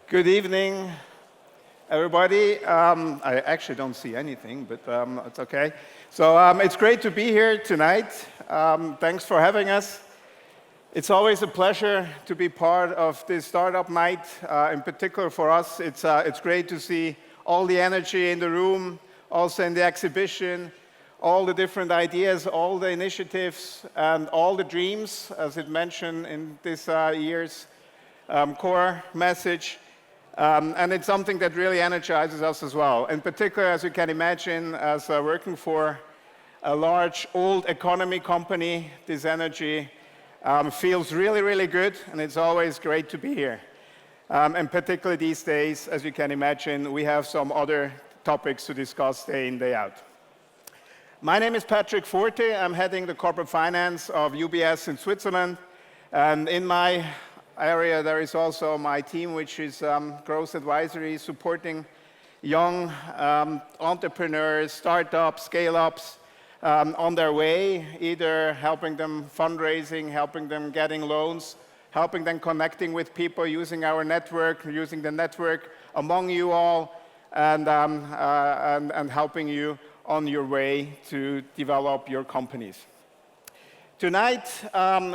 Good evening, everybody. I actually don't see anything, but it's okay. So it's great to be here tonight. Thanks for having us. It's always a pleasure to be part of this startup night. In particular for us, it's great to see all the energy in the room, also in the exhibition, all the different ideas, all the initiatives, and all the dreams, as it mentioned in this year's core message. And it's something that really energizes us as well. In particular, as you can imagine, as working for a large old economy company, this energy feels really, really good, and it's always great to be here. And particularly these days, as you can imagine, we have some other topics to discuss day in, day out. My name is Patrick Forte. I'm heading the corporate finance of UBS in Switzerland. And in my area, there is also my team, which is growth advisory, supporting young entrepreneurs, startups, scale-ups on their way, either helping them fundraising, helping them getting loans, helping them connecting with people, using our network, using the network among you all, and helping you on your way to develop your companies. Tonight,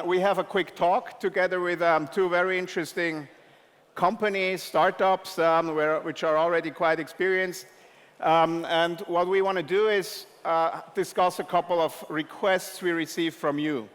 we have a quick talk together with two very interesting companies, startups, which are already quite experienced. And what we want to do is discuss a couple of requests we received from you.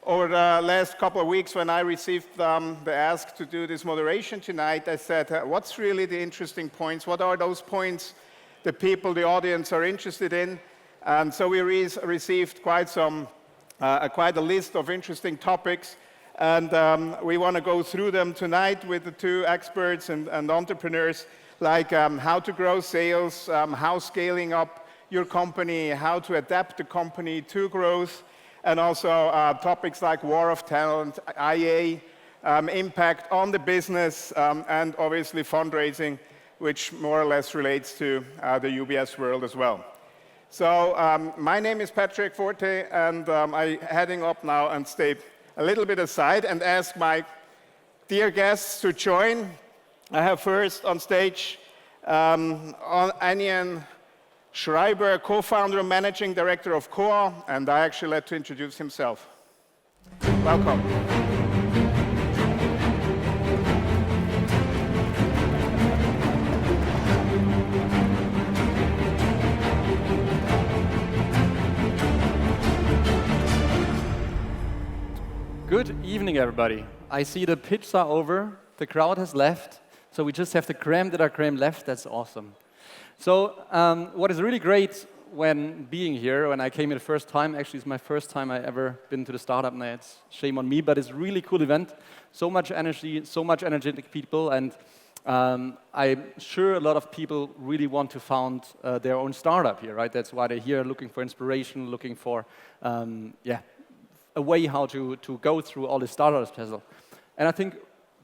Over the last couple of weeks, when I received the ask to do this moderation tonight, I said, what's really the interesting points? What are those points the people, the audience are interested in? And so we received quite a list of interesting topics, and we want to go through them tonight with the two experts and entrepreneurs, like how to grow sales, how scaling up your company, how to adapt the company to growth, and also topics like war of talent, IA, impact on the business, and obviously fundraising, which more or less relates to the UBS world as well. So my name is Patrick Forte, and I'm heading up now and stay a little bit aside and ask my dear guests to join. I have first on stage Anian Schreiber, co-founder and managing director of COA, and I actually let to introduce himself. Welcome. Good evening, everybody. I see the pitch are over, the crowd has left, so we just have the creme de la creme left. That's awesome. So what is really great when being here, when I came here the first time, actually it's my first time I ever been to the startup night. It's shame on me, but it's a really cool event. So much energy, so much energetic people, and I'm sure a lot of people really want to found their own startup here, right? That's why they're here, looking for inspiration, looking for, a way how to go through all the startups puzzle. And I think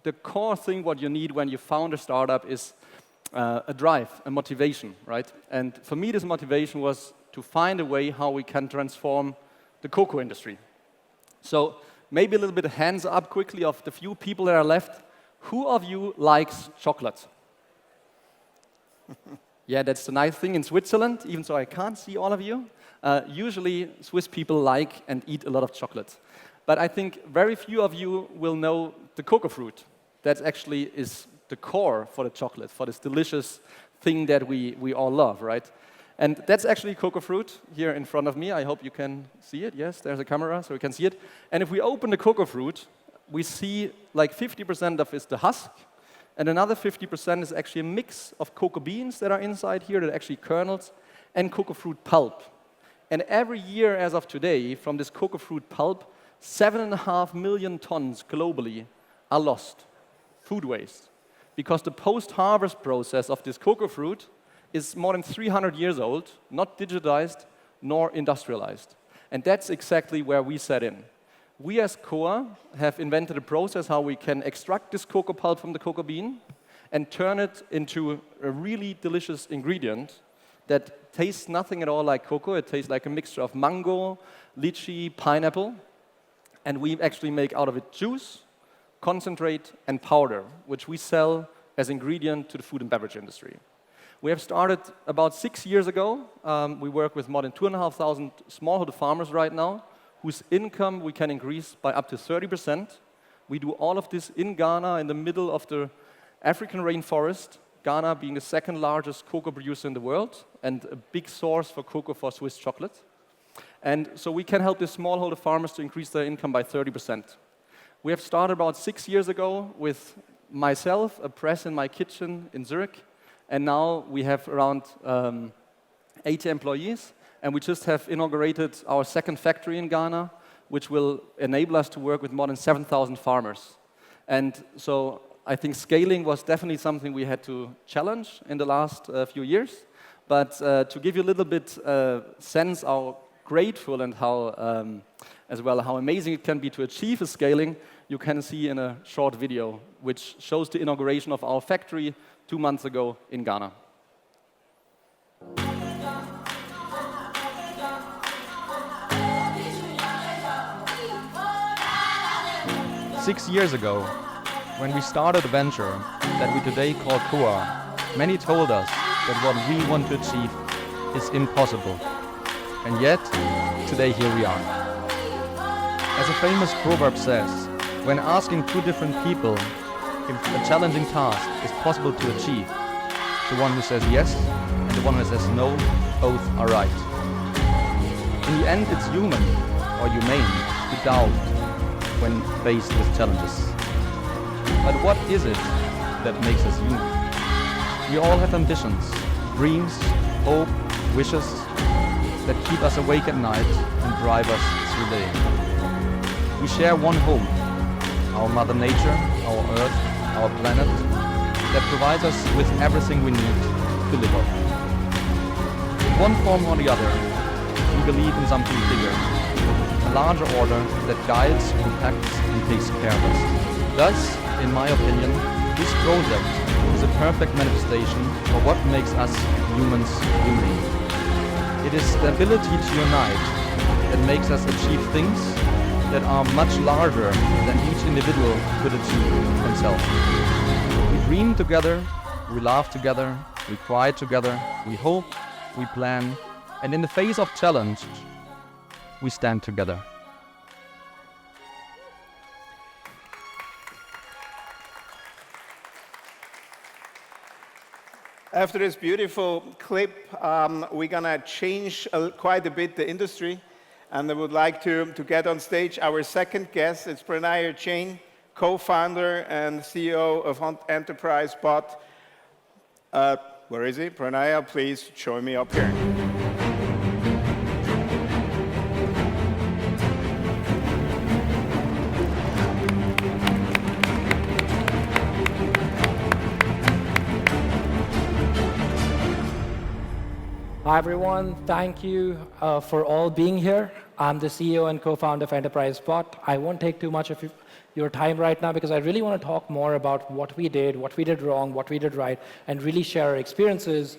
the core thing what you need when you found a startup is a drive, a motivation, right? And for me, this motivation was to find a way how we can transform the cocoa industry. So maybe a little bit hands up quickly of the few people that are left. Who of you likes chocolate? Yeah, that's the nice thing in Switzerland, even though I can't see all of you. Usually, Swiss people like and eat a lot of chocolate. But I think very few of you will know the cocoa fruit. That actually is the core for the chocolate, for this delicious thing that we all love, right? And that's actually cocoa fruit here in front of me. I hope you can see it. Yes, there's a camera, so we can see it. And if we open the cocoa fruit, we see like 50% of it is the husk, and another 50% is actually a mix of cocoa beans that are inside here, that are actually kernels, and cocoa fruit pulp. And every year as of today, from this cocoa fruit pulp, 7.5 million tons globally are lost, food waste. Because the post-harvest process of this cocoa fruit is more than 300 years old, not digitized nor industrialized. And that's exactly where we set in. We as COA have invented a process how we can extract this cocoa pulp from the cocoa bean and turn it into a really delicious ingredient that tastes nothing at all like cocoa. It tastes like a mixture of mango, lychee, pineapple. And we actually make out of it juice, concentrate, and powder, which we sell as ingredient to the food and beverage industry. We have started about 6 years ago. We work with more than 2,500 smallholder farmers right now, whose income we can increase by up to 30%. We do all of this in Ghana, in the middle of the African rainforest, Ghana being the second largest cocoa producer in the world and a big source for cocoa for Swiss chocolate. And so we can help the smallholder farmers to increase their income by 30%. We have started about 6 years ago with myself, a press in my kitchen in Zurich, and now we have around 80 employees, and we just have inaugurated our second factory in Ghana, which will enable us to work with more than 7,000 farmers. And so I think scaling was definitely something we had to challenge in the last few years. But to give you a little bit sense how grateful and how, as well, how amazing it can be to achieve a scaling, you can see in a short video, which shows the inauguration of our factory 2 months ago in Ghana. 6 years ago, when we started a venture that we today call COA, many told us that what we want to achieve is impossible. And yet, today here we are. As a famous proverb says, when asking two different people if a challenging task is possible to achieve, the one who says yes and the one who says no, both are right. In the end, it's human or humane to doubt when faced with challenges. But what is it that makes us human? We all have ambitions, dreams, hope, wishes that keep us awake at night and drive us through the day. We share one home, our Mother Nature, our Earth, our planet, that provides us with everything we need to live on. In one form or the other, we believe in something bigger, a larger order that guides, protects, and takes care of us. Thus, in my opinion, this project is a perfect manifestation of what makes us humans humane. It is the ability to unite that makes us achieve things that are much larger than each individual could achieve himself. We dream together, we laugh together, we cry together, we hope, we plan, and in the face of challenge, we stand together. After this beautiful clip, we're gonna change quite a bit the industry, and I would like to get on stage our second guest. It's Pranay Jain, co-founder and CEO of Enterprise Bot. Where is he? Pranay, please join me up here. Hi everyone, thank you for all being here. I'm the CEO and co-founder of Enterprise Bot. I won't take too much of your time right now because I really want to talk more about what we did wrong, what we did right, and really share our experiences.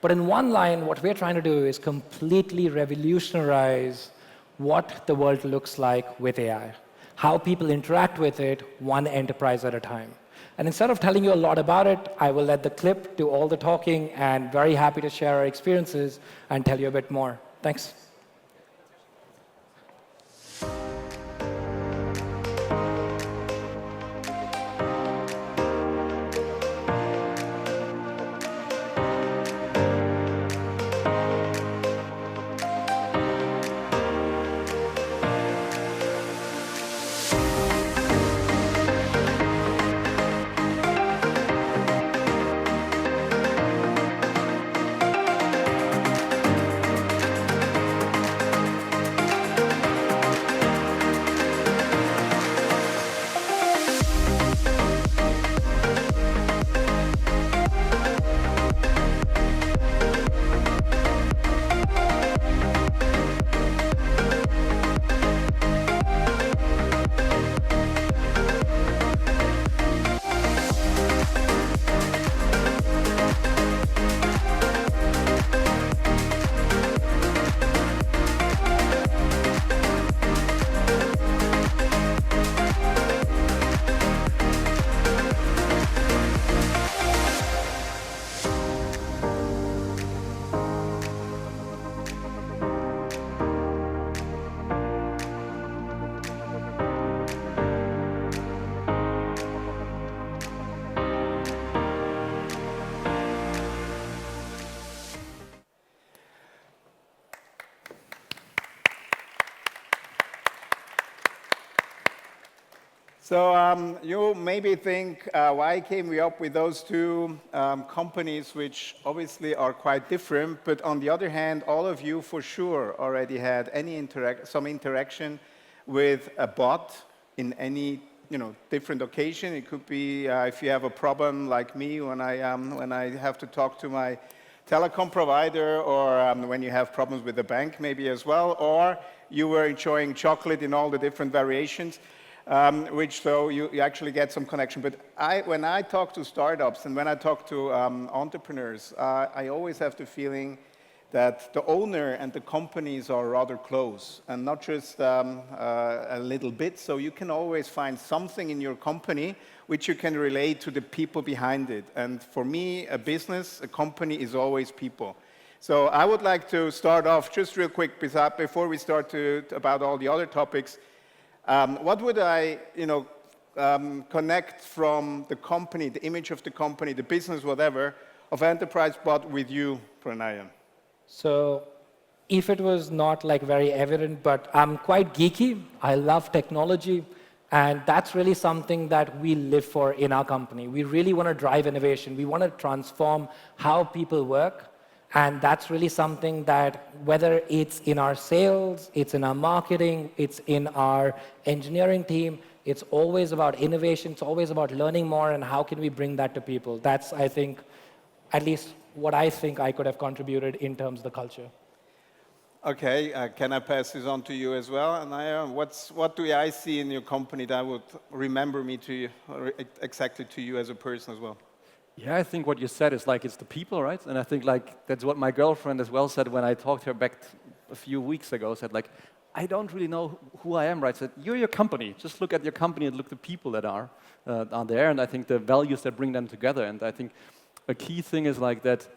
But in one line, what we're trying to do is completely revolutionize what the world looks like with AI, how people interact with it, one enterprise at a time. And instead of telling you a lot about it, I will let the clip do all the talking, and very happy to share our experiences and tell you a bit more. Thanks. So you maybe think, why came we up with those two companies, which obviously are quite different, but on the other hand, all of you for sure already had some interaction with a bot in any different occasion. It could be if you have a problem like me when I have to talk to my telecom provider, or when you have problems with the bank maybe as well, or you were enjoying chocolate in all the different variations. Which so you actually get some connection. But when I talk to startups and when I talk to entrepreneurs, I always have the feeling that the owner and the companies are rather close and not just a little bit. So you can always find something in your company which you can relate to the people behind it. And for me, a business, a company is always people. So I would like to start off just real quick before we start about all the other topics. What would I, connect from the company, the image of the company, the business, whatever, of Enterprise Bot with you, Pranay? So if it was not like very evident, but I'm quite geeky. I love technology. And that's really something that we live for in our company. We really want to drive innovation. We want to transform how people work. And that's really something that, whether it's in our sales, it's in our marketing, it's in our engineering team, it's always about innovation, it's always about learning more and how can we bring that to people. That's, I think, at least what I think I could have contributed in terms of the culture. Okay, can I pass this on to you as well? And what do I see in your company that would remember me to you, exactly to you as a person as well? Yeah, I think what you said is like it's the people, right? And I think like that's what my girlfriend as well said when I talked to her back a few weeks ago. Said like, I don't really know who I am, right? Said you're your company. Just look at your company and look at the people that are there. And I think the values that bring them together. And I think a key thing is like that.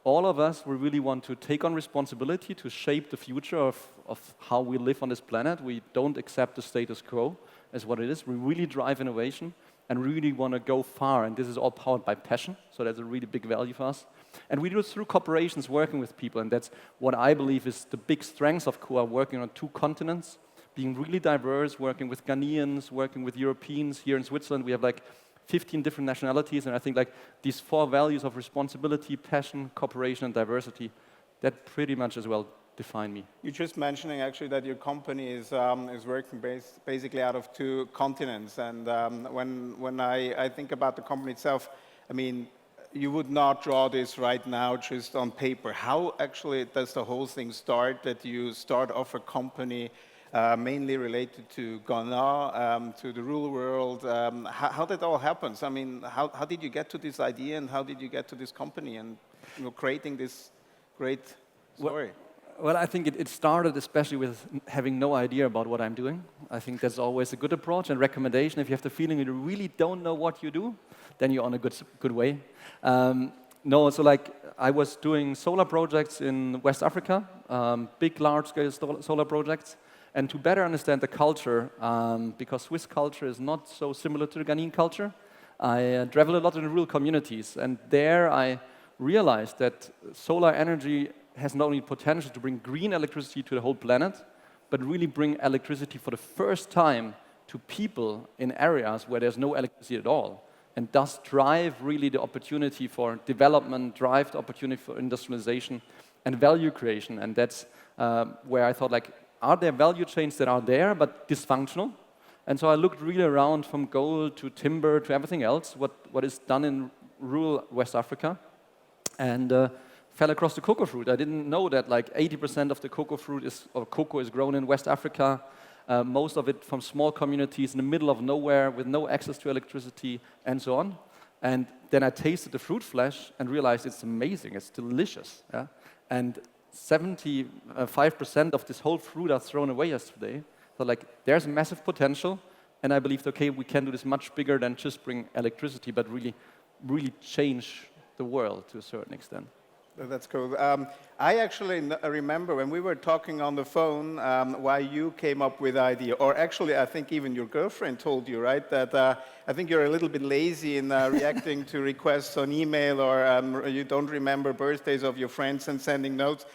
All of us, we really want to take on responsibility to shape the future of how we live on this planet. We don't accept the status quo as what it is. We really drive innovation and really want to go far. And this is all powered by passion. So that's a really big value for us. And we do it through corporations working with people. And that's what I believe is the big strength of Coa, working on 2 continents, being really diverse, working with Ghanaians, working with Europeans. Here in Switzerland, we have like 15 different nationalities, and I think like these 4 values of responsibility, passion, cooperation, and diversity, that pretty much as well define me. You're just mentioning actually that your company is working basically out of 2 continents, and when I think about the company itself, I mean, you would not draw this right now just on paper. How actually does the whole thing start, that you start off a company mainly related to Ghana, to the rural world? How that all happens? I mean, how did you get to this idea, and how did you get to this company and creating this great story? Well, I think it started especially with having no idea about what I'm doing. I think that's always a good approach and recommendation. If you have the feeling you really don't know what you do, then you're on a good way. No, so like I was doing solar projects in West Africa, big, large-scale solar projects. And to better understand the culture, because Swiss culture is not so similar to the Ghanaian culture, I travel a lot in rural communities. And there I realized that solar energy has not only potential to bring green electricity to the whole planet, but really bring electricity for the first time to people in areas where there's no electricity at all. And thus drive really the opportunity for development, drive the opportunity for industrialization and value creation. And that's where I thought, like, are there value chains that are there but dysfunctional? And so I looked really around from gold to timber to everything else, what is done in rural West Africa, and fell across the cocoa fruit. I didn't know that like 80% of the cocoa cocoa is grown in West Africa, most of it from small communities in the middle of nowhere with no access to electricity and so on. And then I tasted the fruit flesh and realized it's amazing, it's delicious. Yeah? And 75% of this whole fruit are thrown away yesterday. So like, there's massive potential, and I believed, okay, we can do this much bigger than just bring electricity, but really change the world to a certain extent. That's cool. I actually remember when we were talking on the phone why you came up with the idea, or actually I think even your girlfriend told you, right, that I think you're a little bit lazy in reacting to requests on email, or you don't remember birthdays of your friends and sending notes.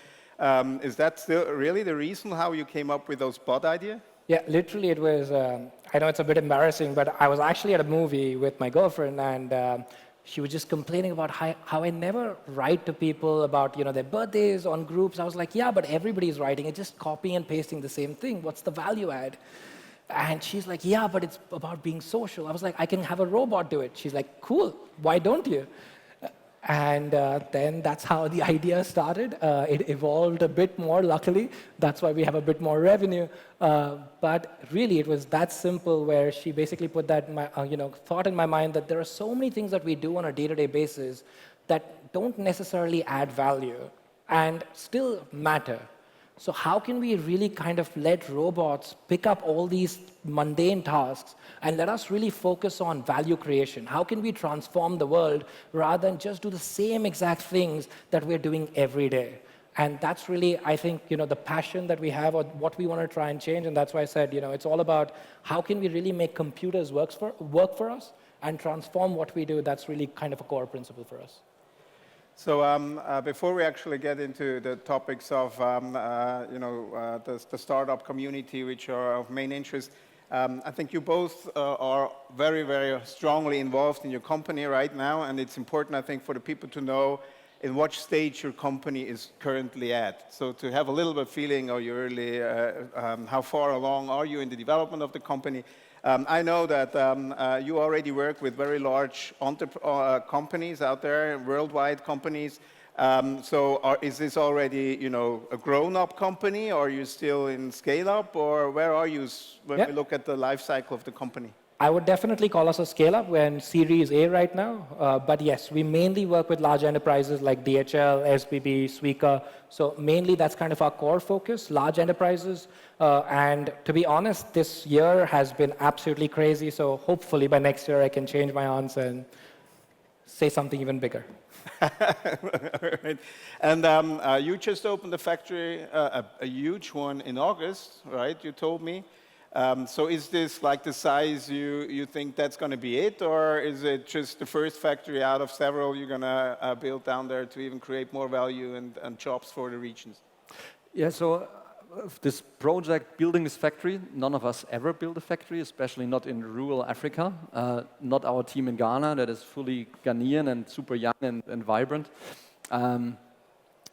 Is that still really the reason how you came up with those bot idea? Yeah, literally it was, I know it's a bit embarrassing, but I was actually at a movie with my girlfriend, and she was just complaining about how I never write to people about their birthdays on groups. I was like, yeah, but everybody's writing. It's just copying and pasting the same thing. What's the value add? And she's like, yeah, but it's about being social. I was like, I can have a robot do it. She's like, cool, why don't you? And then that's how the idea started. It evolved a bit more, luckily. That's why we have a bit more revenue. But really, it was that simple where she basically put that thought in my mind that there are so many things that we do on a day-to-day basis that don't necessarily add value and still matter. So how can we really kind of let robots pick up all these mundane tasks and let us really focus on value creation? How can we transform the world rather than just do the same exact things that we're doing every day? And that's really, I think, the passion that we have or what we want to try and change. And that's why I said, it's all about how can we really make computers work for us and transform what we do. That's really kind of a core principle for us. So before we actually get into the topics of the startup community, which are of main interest, I think you both are very, very strongly involved in your company right now, and it's important, I think, for the people to know in what stage your company is currently at. So to have a little bit of feeling, are you really, how far along are you in the development of the company? I know that you already work with very large companies out there, worldwide companies. Is this already, a grown-up company, or are you still in scale-up, or where are you when we look at the life cycle of the company? I would definitely call us a scale-up. We're in Series A right now. But yes, we mainly work with large enterprises like DHL, SBB, Suica. So mainly that's kind of our core focus, large enterprises. And to be honest, this year has been absolutely crazy. So hopefully by next year I can change my answer and say something even bigger. Right. And you just opened a factory, a huge one in August, right? You told me. So is this like the size you think that's going to be it, or is it just the first factory out of several you're going to build down there to even create more value and jobs for the regions? Yeah, so this project, building this factory, none of us ever built a factory, especially not in rural Africa. Not our team in Ghana, that is fully Ghanaian and super young and vibrant.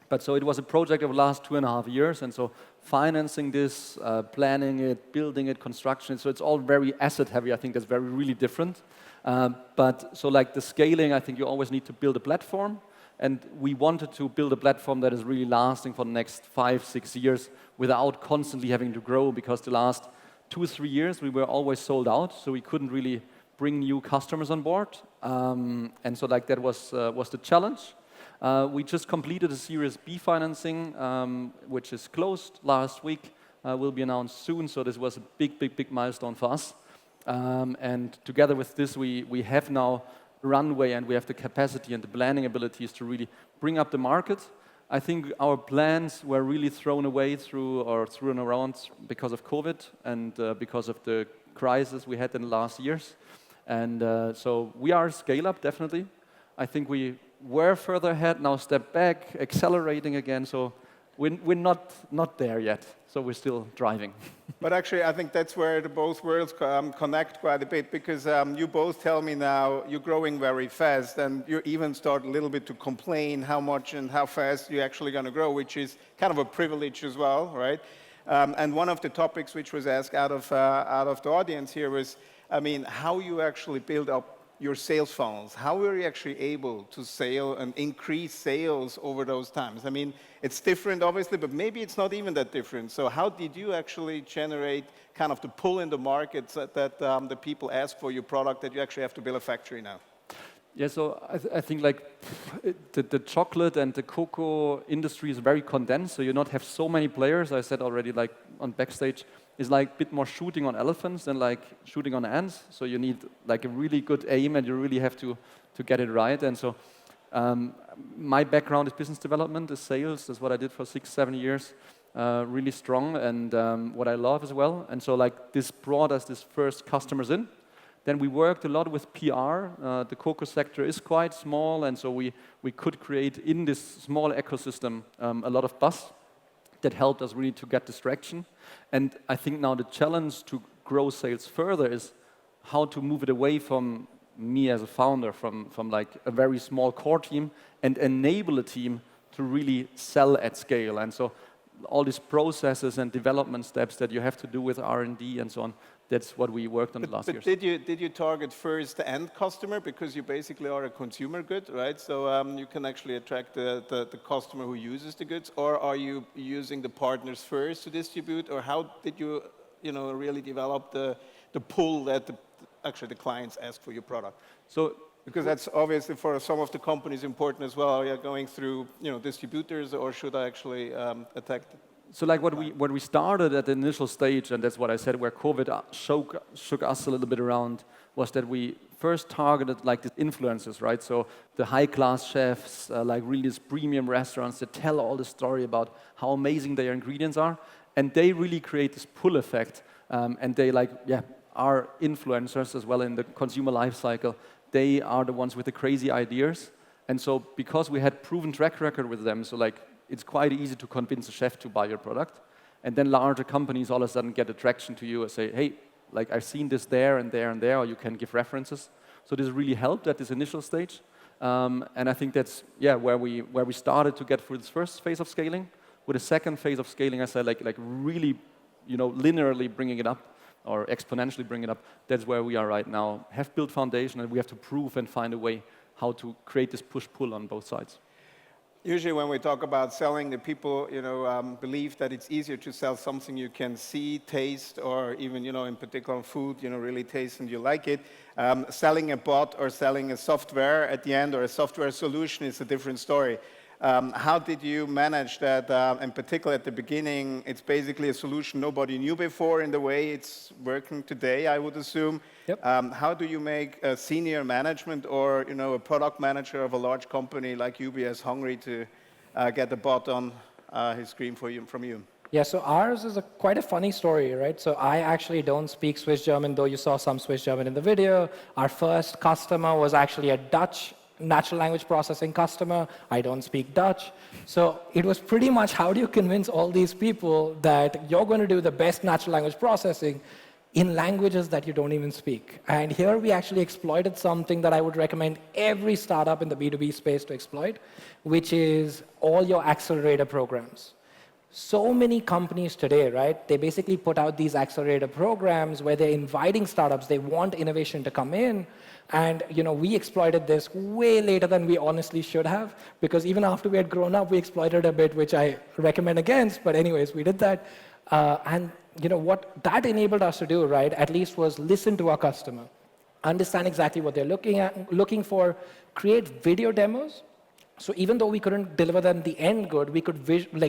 But so it was a project over the last 2.5 years, and so financing this, planning it, building it, construction, so it's all very asset heavy. I think that's really different. But so like the scaling, I think you always need to build a platform, and we wanted to build a platform that is really lasting for the next 5-6 years without constantly having to grow, because the last 2-3 years we were always sold out, so we couldn't really bring new customers on board. And so like that was the challenge. We just completed a Series B financing, which is closed last week, will be announced soon, so this was a big milestone for us. And together with this, we have now runway, and we have the capacity and the planning abilities to really bring up the market. I think our plans were really thrown around because of COVID and because of the crisis we had in the last years. And so we are scale-up, definitely. I think we were further ahead, now step back, accelerating again. So we're not there yet. So we're still driving. But actually, I think that's where the both worlds connect quite a bit, because you both tell me now you're growing very fast, and you even start a little bit to complain how much and how fast you're actually going to grow, which is kind of a privilege as well, right? And one of the topics which was asked out of the audience here was, I mean, how you actually build up your sales funnels. How were you actually able to sell and increase sales over those times? I mean, it's different, obviously, but maybe it's not even that different. So how did you actually generate kind of the pull in the markets that the people ask for your product, that you actually have to build a factory now? Yeah, so I think like the chocolate and the cocoa industry is very condensed, so you not have so many players. I said already, like on backstage, is like a bit more shooting on elephants than like shooting on ants. So you need like a really good aim, and you really have to get it right. And so my background is business development, is sales. That's what I did for 6-7 years. Really strong, and what I love as well. And so like this brought us this first customers in. Then we worked a lot with PR. The cocoa sector is quite small, and so we could create in this small ecosystem a lot of buzz. that helped us really to get this traction. And I think now the challenge to grow sales further is how to move it away from me as a founder, from like a very small core team, and enable a team to really sell at scale. And so all these processes and development steps that you have to do with R&D and so on, that's what we worked on the last years. Did you target first the end customer, because you basically are a consumer good, right? So you can actually attract the customer who uses the goods, or are you using the partners first to distribute, or how did you really develop the pull that actually the clients ask for your product? So because that's obviously for some of the companies important as well. Are you going through distributors, or should I actually attack? So like what we started at the initial stage, and that's what I said, where COVID shook us a little bit around, was that we first targeted like the influencers, right? So the high-class chefs, like really these premium restaurants that tell all the story about how amazing their ingredients are, and they really create this pull effect, and they are influencers as well in the consumer life cycle. They are the ones with the crazy ideas, and so because we had proven track record with them, so like it's quite easy to convince a chef to buy your product. And then larger companies all of a sudden get attraction to you and say, hey, like I've seen this there and there and there, or you can give references. So this really helped at this initial stage. And I think that's where we started to get through this first phase of scaling. With the second phase of scaling, I said like really linearly bringing it up or exponentially bring it up. That's where we are right now. Have built foundation, and we have to prove and find a way how to create this push-pull on both sides. Usually when we talk about selling, the people believe that it's easier to sell something you can see, taste, or even in particular food, really taste and you like it. Selling a bot or selling a software at the end, or a software solution, is a different story. How did you manage that? In particular at the beginning, it's basically a solution nobody knew before in the way it's working today, I would assume. Yep. How do you make a senior management or a product manager of a large company like UBS hungry to get a bot on his screen from you? Yeah, so ours is quite a funny story, right? So I actually don't speak Swiss German, though you saw some Swiss German in the video. Our first customer was actually a Dutch natural language processing customer. I don't speak Dutch. So it was pretty much, how do you convince all these people that you're going to do the best natural language processing in languages that you don't even speak? And here we actually exploited something that I would recommend every startup in the B2B space to exploit, which is all your accelerator programs. So many companies today, right, they basically put out these accelerator programs where they're inviting startups, they want innovation to come in, and we exploited this way later than we honestly should have, because even after we had grown up, we exploited a bit, which I recommend against, but anyways, we did that. And what that enabled us to do, right, at least was listen to our customer, understand exactly what they're looking for, create video demos. So even though we couldn't deliver them the end good, we could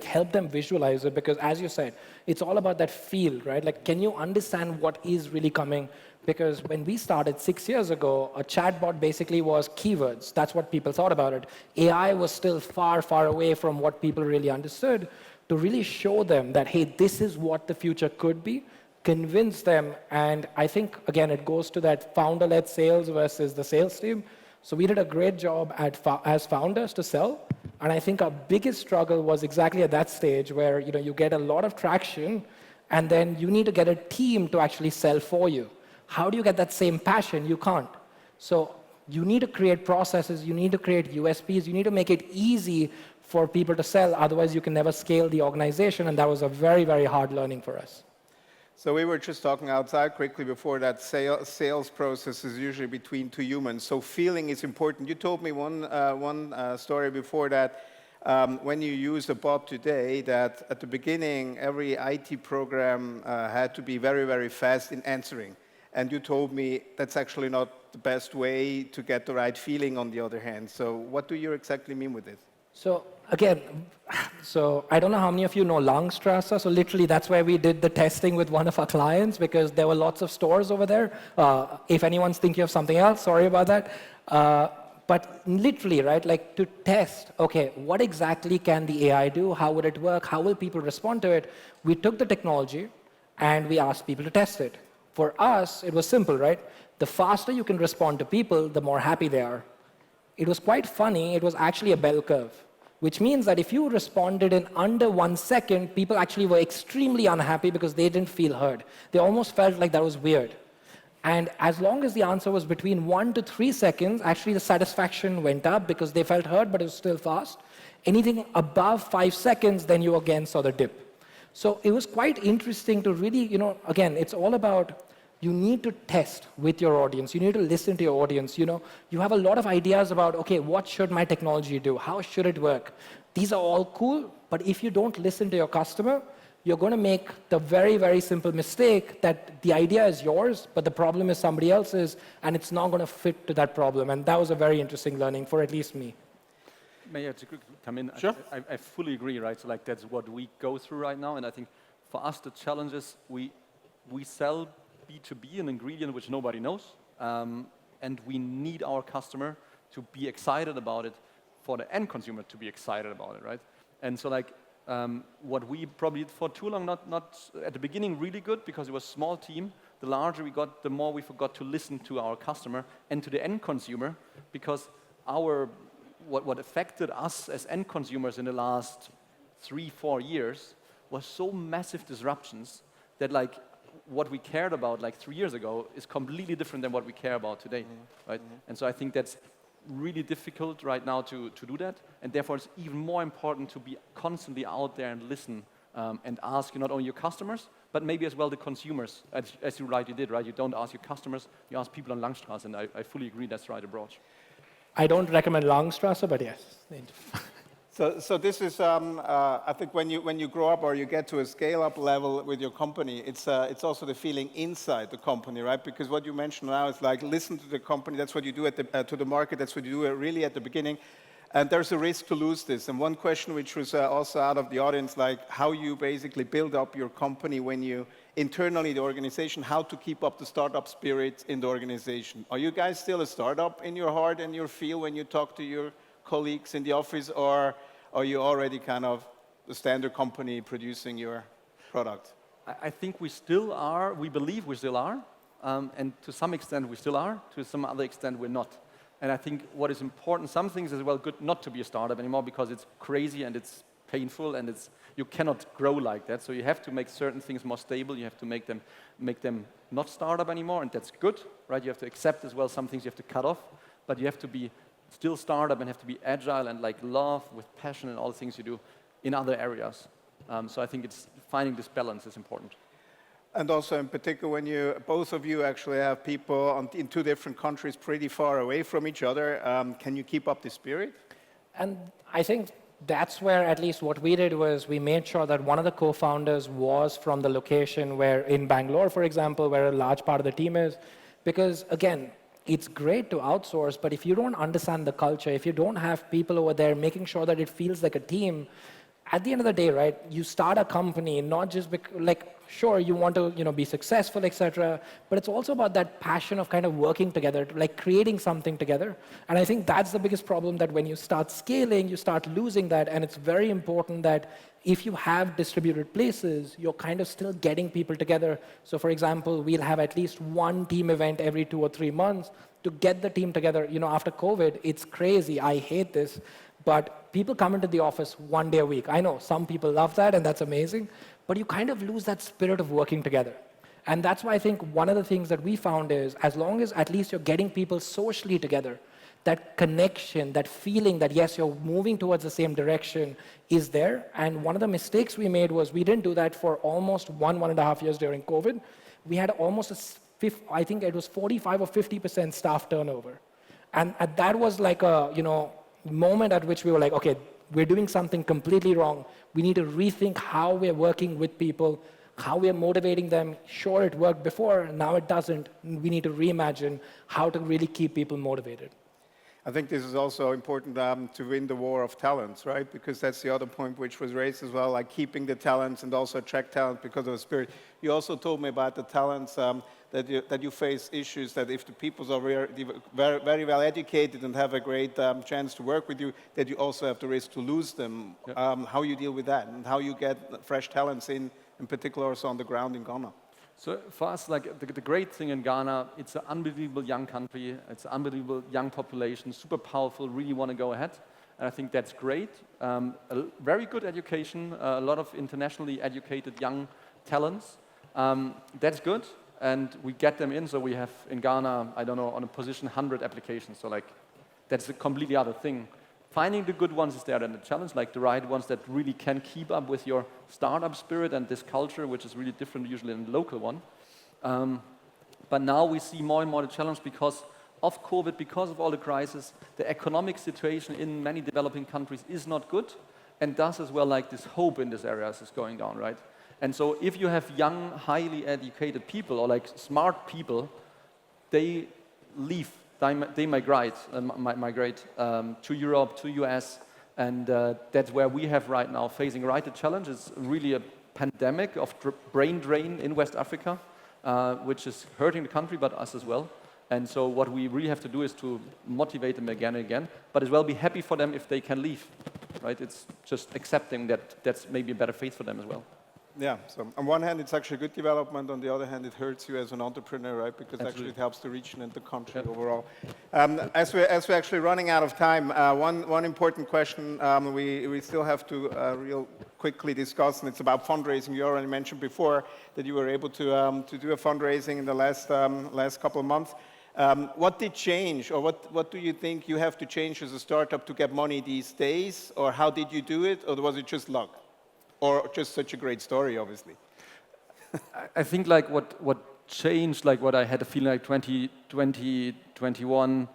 help them visualize it, because as you said, it's all about that feel, right? Like, can you understand what is really coming? Because when we started 6 years ago, a chatbot basically was keywords. That's what people thought about it. AI was still far, far away from what people really understood. To really show them that, hey, this is what the future could be, convince them. And I think, again, it goes to that founder-led sales versus the sales team. So we did a great job as founders to sell. And I think our biggest struggle was exactly at that stage where you get a lot of traction, and then you need to get a team to actually sell for you. How do you get that same passion? You can't. So you need to create processes, you need to create USPs, you need to make it easy for people to sell, otherwise you can never scale the organization, and that was a very, very hard learning for us. So we were just talking outside quickly before that sales process is usually between two humans. So feeling is important. You told me one story before that when you use a bot today, that at the beginning every IT program had to be very, very fast in answering. And you told me that's actually not the best way to get the right feeling on the other hand. So what do you exactly mean with this? So again, I don't know how many of you know Langstrasse. So literally that's where we did the testing with one of our clients, because there were lots of stores over there. If anyone's thinking of something else, sorry about that. But literally, right, like to test, okay, what exactly can the AI do? How would it work? How will people respond to it? We took the technology and we asked people to test it. For us, it was simple, right? The faster you can respond to people, the more happy they are. It was quite funny. It was actually a bell curve. which means that if you responded in under 1 second, people actually were extremely unhappy because they didn't feel heard. They almost felt like that was weird. And as long as the answer was between 1 to 3 seconds, actually the satisfaction went up because they felt heard, but it was still fast. Anything above 5 seconds, then you again saw the dip. So it was quite interesting to really, again, it's all about you need to test with your audience. You need to listen to your audience. You have a lot of ideas about, okay, what should my technology do? How should it work? These are all cool, but if you don't listen to your customer, you're going to make the very, very simple mistake that the idea is yours, but the problem is somebody else's, and it's not going to fit to that problem. And that was a very interesting learning for at least me. May I just quickly come in? Sure. I fully agree, right? So like that's what we go through right now, and I think for us the challenge is we sell B2B, an ingredient which nobody knows, and we need our customer to be excited about it, for the end consumer to be excited about it, right? And so like what we probably did for too long, not at the beginning really good because it was a small team. The larger we got, the more we forgot to listen to our customer and to the end consumer, because what affected us as end consumers in the last 3-4 years was so massive disruptions that like what we cared about like 3 years ago is completely different than what we care about today, right? And so I think that's really difficult right now to do that, and therefore it's even more important to be constantly out there and listen and ask not only your customers, but maybe as well the consumers, as you rightly did, right? You don't ask your customers, you ask people on Langstrasse, and I fully agree that's the right approach. I don't recommend Langstrasse, but yes. So this is, I think when you grow up or you get to a scale-up level with your company, it's also the feeling inside the company, right? Because what you mentioned now is like listen to the company. That's what you do to the market. That's what you do really at the beginning. And there's a risk to lose this. And one question which was also out of the audience, like how you basically build up your company when you internally the organization, how to keep up the startup spirit in the organization. Are you guys still a startup in your heart and your feel when you talk to your colleagues in the office, or are you already kind of the standard company producing your product? I think we still are, we believe we still are, and to some extent we still are, to some other extent we're not. And I think what is important, some things is well good not to be a startup anymore because it's crazy and it's painful and you cannot grow like that. So you have to make certain things more stable, you have to make them not startup anymore, and that's good, right? You have to accept as well some things you have to cut off, but you have to be still startup and have to be agile and like love with passion and all the things you do in other areas. So I think it's finding this balance is important. And also in particular when both of you actually have people in 2 different countries pretty far away from each other, can you keep up the spirit? And I think that's where at least what we did was we made sure that one of the co-founders was from the location where in Bangalore, for example, where a large part of the team is. Because again, it's great to outsource, but if you don't understand the culture, if you don't have people over there making sure that it feels like a team, at the end of the day, right, you start a company not just sure, you want to be successful, etc., but it's also about that passion of kind of working together, like creating something together. And I think that's the biggest problem, that when you start scaling, you start losing that, and it's very important that if you have distributed places, you're kind of still getting people together. So for example, we'll have at least one team event every 2 or 3 months to get the team together. After COVID, it's crazy. I hate this. But people come into the office 1 day a week. I know some people love that, and that's amazing. But you kind of lose that spirit of working together. And that's why I think one of the things that we found is as long as at least you're getting people socially together, that connection, that feeling that, yes, you're moving towards the same direction is there. And one of the mistakes we made was we didn't do that for almost 1.5 years during COVID. We had almost I think it was 45 or 50% staff turnover. And that was like a, moment at which we were like, okay, we're doing something completely wrong. We need to rethink how we're working with people, how we're motivating them. Sure, it worked before, now it doesn't. We need to reimagine how to really keep people motivated. I think this is also important to win the war of talents, right? Because that's the other point which was raised as well, like keeping the talents and also attract talent because of the spirit. You also told me about the talents that you face issues that if the people are very well educated and have a great chance to work with you, that you also have the risk to lose them. Yep. How you deal with that and how you get fresh talents in particular also on the ground in Ghana. So for us, like the great thing in Ghana, it's an unbelievable young country, it's an unbelievable young population, super powerful, really want to go ahead. and I think that's great. Very good education, a lot of internationally educated young talents. That's good, and we get them in. So we have in Ghana, I don't know, on a position 100 applications. So like, that's a completely other thing. Finding the good ones is there then the challenge, like the right ones that really can keep up with your startup spirit and this culture, which is really different usually than the local one. But now we see more and more the challenge because of COVID, because of all the crisis, the economic situation in many developing countries is not good, and thus as well like this hope in these areas is going down, right? And so if you have young, highly educated people or like smart people, they leave. They migrate to Europe, to US, and that's where we have right now facing the challenge. It's really a pandemic of brain drain in West Africa, which is hurting the country, but us as well. And so what we really have to do is to motivate them again and again, but as well be happy for them if they can leave, right? It's just accepting that that's maybe a better fate for them as well. Yeah, so on one hand, it's actually good development. On the other hand, it hurts you as an entrepreneur, right? Because Absolutely. actually it helps the region and the country overall. As we're actually running out of time, one important question we still have to real quickly discuss, and it's about fundraising. You already mentioned before that you were able to do a fundraising in the last couple of months. What did change, or what do you think you have to change as a startup to get money these days? Or how did you do it? Or was it just luck? Or just such a great story, obviously? I think like what changed, like what I had a feeling like 2020, 21,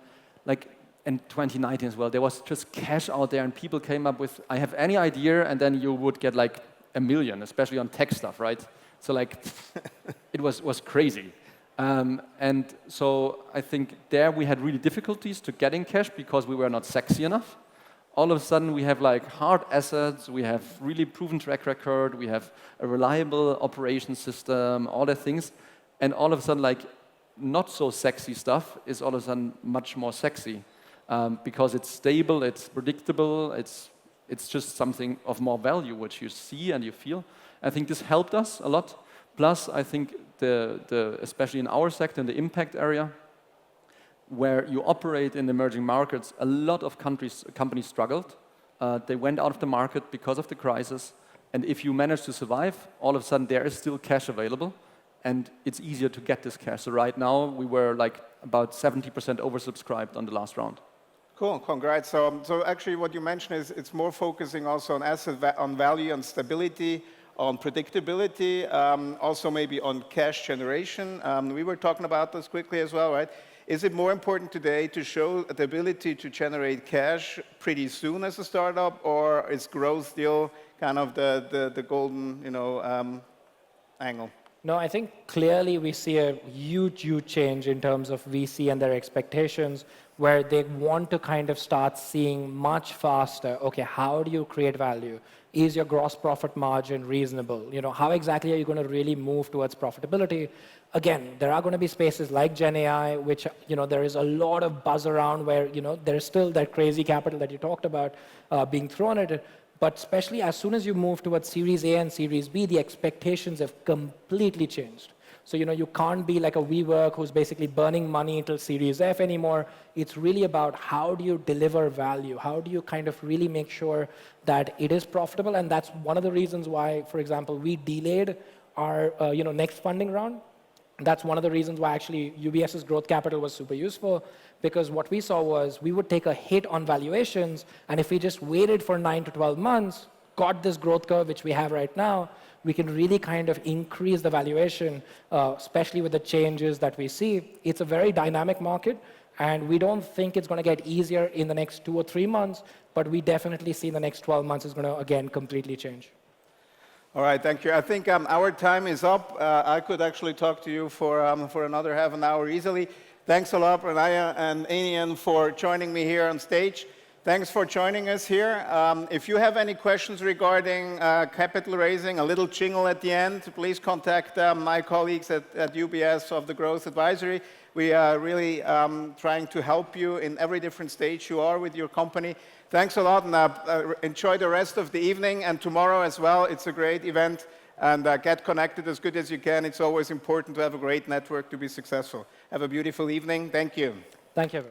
like and 2019 as well, there was just cash out there and people came up with, I have any idea, and then you would get like $1 million, especially on tech stuff, right? So like, it was crazy. And so I think there we had really difficulties to getting cash because we were not sexy enough. All of a sudden we have like hard assets, we have really proven track record, we have a reliable operation system, all the things. And all of a sudden like not so sexy stuff is all of a sudden much more sexy because it's stable, it's predictable, it's just something of more value which you see and you feel. I think this helped us a lot. Plus I think especially in our sector, in the impact area, where you operate in emerging markets, a lot of companies struggled. They went out of the market because of the crisis. And if you manage to survive, all of a sudden there is still cash available. And it's easier to get this cash. So right now, we were like about 70% oversubscribed on the last round. Cool, congrats. So actually what you mentioned is it's more focusing also on value and stability, on predictability, also maybe on cash generation. We were talking about this quickly as well, right? Is it more important today to show the ability to generate cash pretty soon as a startup, or is growth still kind of the golden, angle? No, I think clearly we see a huge change in terms of VC and their expectations, where they want to kind of start seeing much faster, okay, how do you create value? Is your gross profit margin reasonable? How exactly are you going to really move towards profitability? Again, there are going to be spaces like Gen AI, which, there is a lot of buzz around where, there's still that crazy capital that you talked about being thrown at it. But especially as soon as you move towards Series A and Series B, the expectations have completely changed. So, you can't be like a WeWork who's basically burning money until Series F anymore. It's really about how do you deliver value? How do you kind of really make sure that it is profitable? And that's one of the reasons why, for example, we delayed our next funding round. That's one of the reasons why actually UBS's growth capital was super useful, because what we saw was we would take a hit on valuations, and if we just waited for 9 to 12 months, got this growth curve which we have right now, we can really kind of increase the valuation, especially with the changes that we see. It's a very dynamic market, and we don't think it's going to get easier in the next 2 or 3 months, but we definitely see in the next 12 months is going to, again, completely change. All right, thank you. I think our time is up. I could actually talk to you for another half an hour easily. Thanks a lot, Pranay and Anian, for joining me here on stage. Thanks for joining us here. If you have any questions regarding capital raising, a little jingle at the end, please contact my colleagues at UBS of the Growth Advisory. We are really trying to help you in every different stage you are with your company. Thanks a lot, and enjoy the rest of the evening and tomorrow as well. It's a great event, and get connected as good as you can. It's always important to have a great network to be successful. Have a beautiful evening. Thank you. Thank you.